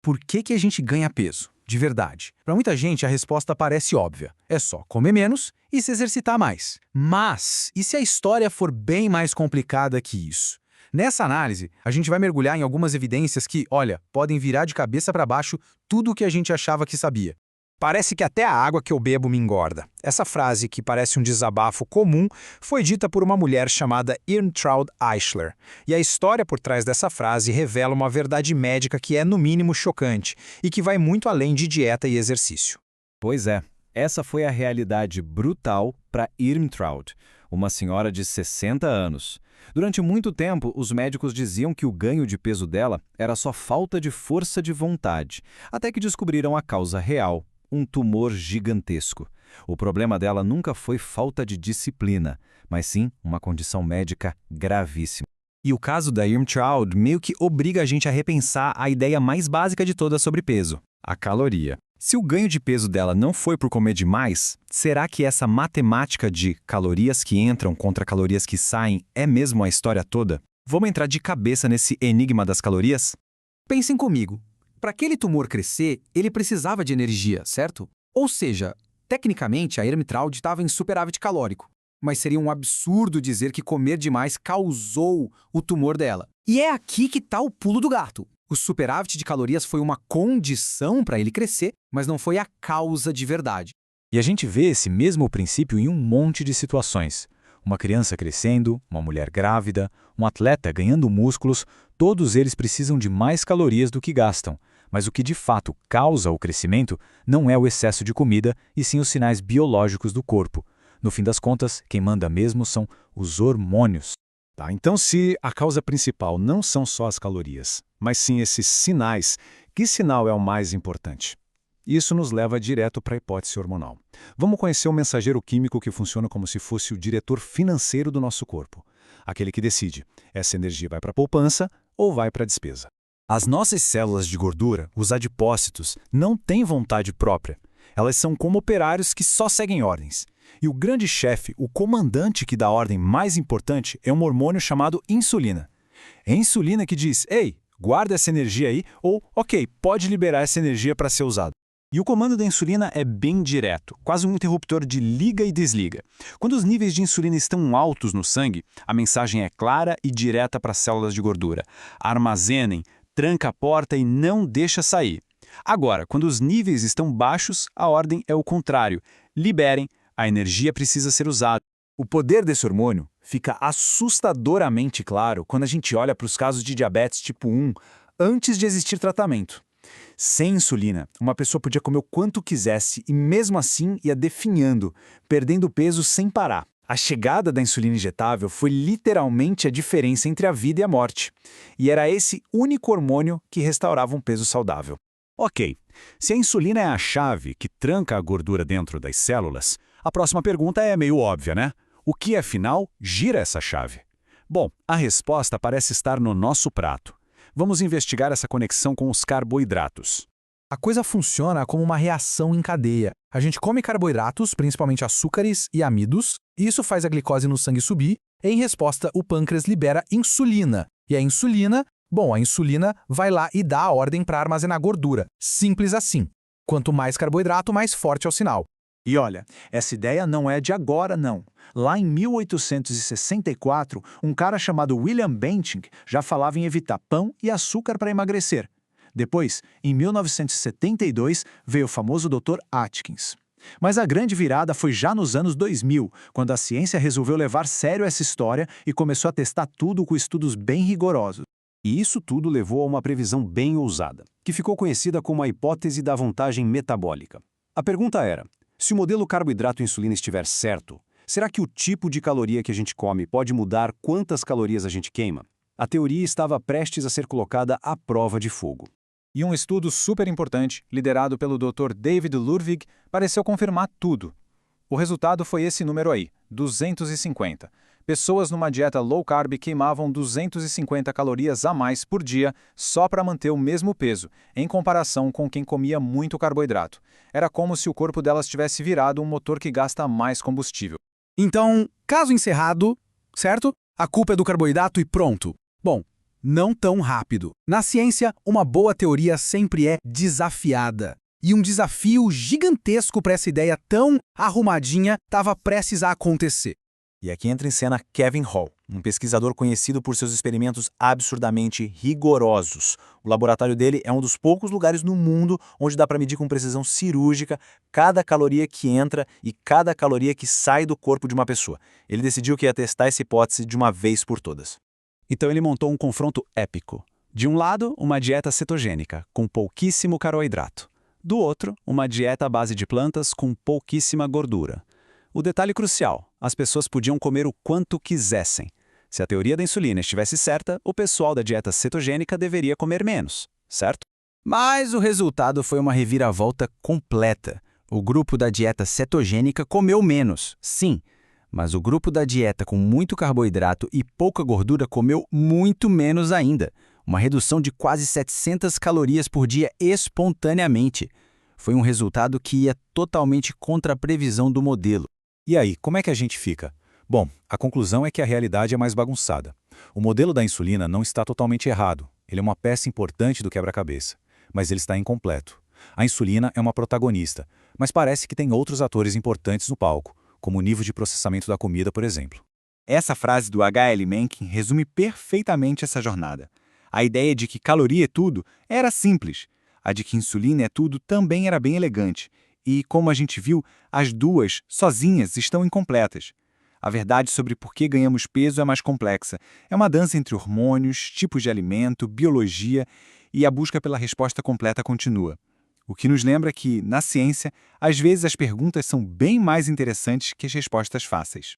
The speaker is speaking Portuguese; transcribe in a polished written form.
Por que a gente ganha peso? De verdade. Para muita gente, a resposta parece óbvia. É só comer menos e se exercitar mais. Mas, e se a história for bem mais complicada que isso? Nessa análise, a gente vai mergulhar em algumas evidências que, olha, podem virar de cabeça para baixo tudo o que a gente achava que sabia. Parece que até a água que eu bebo me engorda. Essa frase, que parece um desabafo comum, foi dita por uma mulher chamada Irmtraud Eichler. E a história por trás dessa frase revela uma verdade médica que é, no mínimo, chocante e que vai muito além de dieta e exercício. Pois é, essa foi a realidade brutal para Irmtraud, uma senhora de 60 anos. Durante muito tempo, os médicos diziam que o ganho de peso dela era só falta de força de vontade, até que descobriram a causa real: um tumor gigantesco. O problema dela nunca foi falta de disciplina, mas sim uma condição médica gravíssima. E o caso da Irmtraud meio que obriga a gente a repensar a ideia mais básica de todas sobre peso: a caloria. Se o ganho de peso dela não foi por comer demais, será que essa matemática de calorias que entram contra calorias que saem é mesmo a história toda? Vamos entrar de cabeça nesse enigma das calorias? Pensem comigo. Para aquele tumor crescer, ele precisava de energia, certo? Ou seja, tecnicamente a Irmtraud estava em superávit calórico. Mas seria um absurdo dizer que comer demais causou o tumor dela. E é aqui que está o pulo do gato. O superávit de calorias foi uma condição para ele crescer, mas não foi a causa de verdade. E a gente vê esse mesmo princípio em um monte de situações. Uma criança crescendo, uma mulher grávida, um atleta ganhando músculos, todos eles precisam de mais calorias do que gastam. Mas o que de fato causa o crescimento não é o excesso de comida, e sim os sinais biológicos do corpo. No fim das contas, quem manda mesmo são os hormônios. Então, se a causa principal não são só as calorias, mas sim esses sinais, que sinal é o mais importante? Isso nos leva direto para a hipótese hormonal. Vamos conhecer o mensageiro químico que funciona como se fosse o diretor financeiro do nosso corpo. Aquele que decide, essa energia vai para a poupança ou vai para a despesa. As nossas células de gordura, os adipócitos, não têm vontade própria. Elas são como operários que só seguem ordens. E o grande chefe, o comandante que dá a ordem mais importante, é um hormônio chamado insulina. É a insulina que diz: ei, guarda essa energia aí, ou, ok, pode liberar essa energia para ser usada. E o comando da insulina é bem direto, quase um interruptor de liga e desliga. Quando os níveis de insulina estão altos no sangue, a mensagem é clara e direta para as células de gordura: armazenem, tranca a porta e não deixa sair. Agora, quando os níveis estão baixos, a ordem é o contrário: liberem, a energia precisa ser usada. O poder desse hormônio fica assustadoramente claro quando a gente olha para os casos de diabetes tipo 1 antes de existir tratamento. Sem insulina, uma pessoa podia comer o quanto quisesse e mesmo assim ia definhando, perdendo peso sem parar. A chegada da insulina injetável foi literalmente a diferença entre a vida e a morte. E era esse único hormônio que restaurava um peso saudável. Ok, se a insulina é a chave que tranca a gordura dentro das células, a próxima pergunta é meio óbvia, né? O que, afinal, gira essa chave? Bom, a resposta parece estar no nosso prato. Vamos investigar essa conexão com os carboidratos. A coisa funciona como uma reação em cadeia. A gente come carboidratos, principalmente açúcares e amidos, e isso faz a glicose no sangue subir, e em resposta o pâncreas libera insulina. E a insulina vai lá e dá a ordem para armazenar gordura. Simples assim. Quanto mais carboidrato, mais forte é o sinal. E olha, essa ideia não é de agora, não. Lá em 1864, um cara chamado William Bentinck já falava em evitar pão e açúcar para emagrecer. Depois, em 1972, veio o famoso Dr. Atkins. Mas a grande virada foi já nos anos 2000, quando a ciência resolveu levar sério essa história e começou a testar tudo com estudos bem rigorosos. E isso tudo levou a uma previsão bem ousada, que ficou conhecida como a hipótese da vantagem metabólica. A pergunta era: se o modelo carboidrato-insulina estiver certo, será que o tipo de caloria que a gente come pode mudar quantas calorias a gente queima? A teoria estava prestes a ser colocada à prova de fogo. E um estudo super importante, liderado pelo Dr. David Ludwig, pareceu confirmar tudo. O resultado foi esse número aí, 250. Pessoas numa dieta low carb queimavam 250 calorias a mais por dia só para manter o mesmo peso, em comparação com quem comia muito carboidrato. Era como se o corpo delas tivesse virado um motor que gasta mais combustível. Então, caso encerrado, certo? A culpa é do carboidrato e pronto. Bom, não tão rápido. Na ciência, uma boa teoria sempre é desafiada. E um desafio gigantesco para essa ideia tão arrumadinha estava prestes a acontecer. E aqui entra em cena Kevin Hall, um pesquisador conhecido por seus experimentos absurdamente rigorosos. O laboratório dele é um dos poucos lugares no mundo onde dá para medir com precisão cirúrgica cada caloria que entra e cada caloria que sai do corpo de uma pessoa. Ele decidiu que ia testar essa hipótese de uma vez por todas. Então ele montou um confronto épico. De um lado, uma dieta cetogênica, com pouquíssimo carboidrato. Do outro, uma dieta à base de plantas com pouquíssima gordura. O detalhe crucial, as pessoas podiam comer o quanto quisessem. Se a teoria da insulina estivesse certa, o pessoal da dieta cetogênica deveria comer menos, certo? Mas o resultado foi uma reviravolta completa. O grupo da dieta cetogênica comeu menos, sim, mas o grupo da dieta com muito carboidrato e pouca gordura comeu muito menos ainda. Uma redução de quase 700 calorias por dia espontaneamente. Foi um resultado que ia totalmente contra a previsão do modelo. E aí, como é que a gente fica? Bom, a conclusão é que a realidade é mais bagunçada. O modelo da insulina não está totalmente errado. Ele é uma peça importante do quebra-cabeça, mas ele está incompleto. A insulina é uma protagonista, mas parece que tem outros atores importantes no palco, como o nível de processamento da comida, por exemplo. Essa frase do H.L. Mencken resume perfeitamente essa jornada. A ideia de que caloria é tudo era simples. A de que insulina é tudo também era bem elegante. E, como a gente viu, as duas, sozinhas, estão incompletas. A verdade sobre por que ganhamos peso é mais complexa. É uma dança entre hormônios, tipos de alimento, biologia, e a busca pela resposta completa continua. O que nos lembra que, na ciência, às vezes as perguntas são bem mais interessantes que as respostas fáceis.